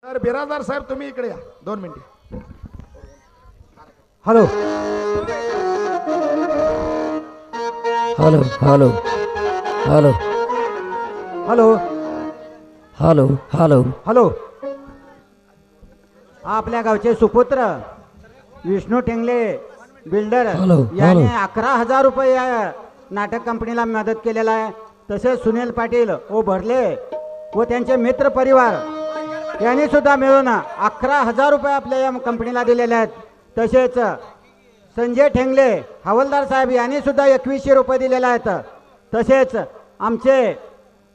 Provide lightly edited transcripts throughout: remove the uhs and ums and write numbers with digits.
तर बिराजदार साहेब तुम्ही इकडे या 2 मिनिटे. Hello hello hello hello hello hello hello hello आपल्या गावचे सुपुत्र विष्णू टेंगले बिल्डर हॅलो, याने हॅलो. 11,000 रुपये या नाटक कंपनीला मदत केलेला आहे. तसेच सुनील पाटील व भरले व त्यांचे मित्र परिवार यांनी सुद्धा मिळून 11,000 रुपये आपल्या या कंपनीला दिलेले आहेत. तसेच संजय ठेंगले हवालदार साहेब यांनी सुद्धा 2100 रुपये दिलेले आहेत. तसेच आमचे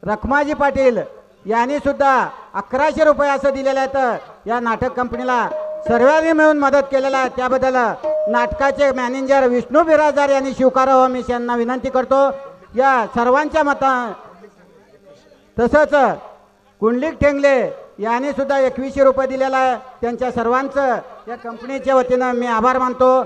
रखमाजी पाटील यांनी सुद्धा 1100 रुपये असं दिलेलं आहेत. या नाटक कंपनीला सर्वांनी मिळून मदत केलेला आहे. त्याबद्दल नाटकाचे मॅनेजर विष्णू बिराजदार यांनी स्वीकारावं मी त्यांना विनंती करतो. या सर्वांच्या तसंच कुंडलिक ठेंगले यांनी सुद्धा 2100 रुपये दिलेला आहे. त्यांच्या सर्वांचं या कंपनीच्या वतीनं मी आभार मानतो.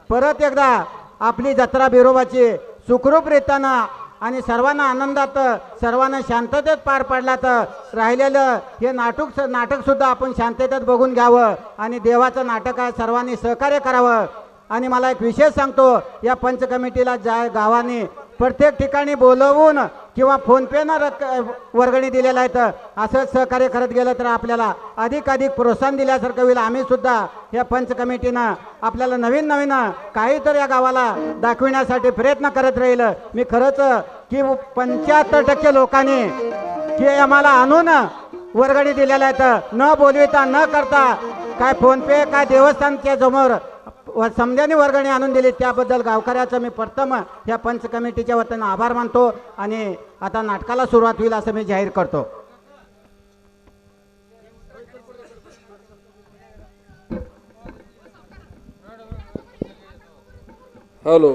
परत एकदा आपली जत्रा बिरोबाची सुखरूपरीत्यानं आणि सर्वांना आनंदात सर्वांना शांततेत पार पाडला. तर राहिलेलं हे नाटक सुद्धा आपण शांततेत बघून घ्यावं आणि देवाचं नाटक आहे सर्वांनी सहकार्य करावं. आणि मला एक विशेष सांगतो, या पंच कमिटीला गावाने प्रत्येक ठिकाणी बोलवून किंवा फोनपेनं वर्गणी दिलेला आहे. तर असंच सहकार्य करत गेलं तर आपल्याला अधिक प्रोत्साहन दिल्यासारखं होईल. आम्ही सुद्धा या पंच कमिटीनं आपल्याला नवीन काहीतरी या गावाला दाखविण्यासाठी प्रयत्न करत राहील. मी खरंच की 75% लोकांनी की आम्हाला आणून वर्गणी दिलेल्या आहेत. न बोलविता न करता काय फोनपे काय देवस्थानच्या समोर समजाने वर्गणी आणून दिली. त्याबद्दल गावकऱ्याचं मी प्रथम या पंच कमिटीच्या वतीनं आभार मानतो. आणि आता नाटकाला सुरुवात होईल असं मी जाहीर करतो. हॅलो